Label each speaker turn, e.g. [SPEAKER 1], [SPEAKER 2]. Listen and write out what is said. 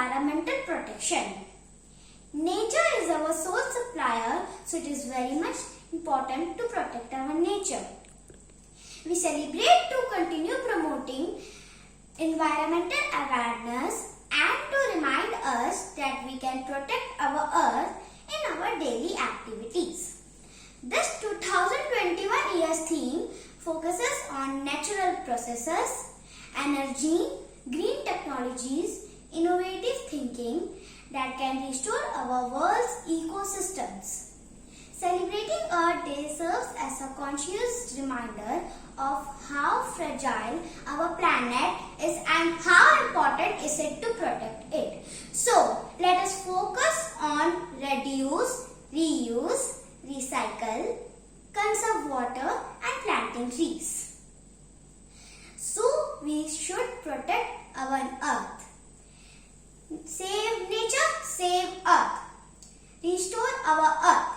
[SPEAKER 1] environmental protection. Nature is our sole supplier, so it is very much important to protect our nature. We celebrate to continue promoting environmental awareness and to remind us that we can protect our earth in our daily activities. This 2021 year's theme focuses on natural processes, energy, green technologies, innovative thinking that can restore our world's ecosystems. Celebrating Earth Day serves as a conscious reminder of how fragile our planet is and how important is it to protect it. So, let us focus on reduce, reuse, recycle, conserve water and planting trees. So, we should protect our earth. Save nature, save earth. Restore our earth.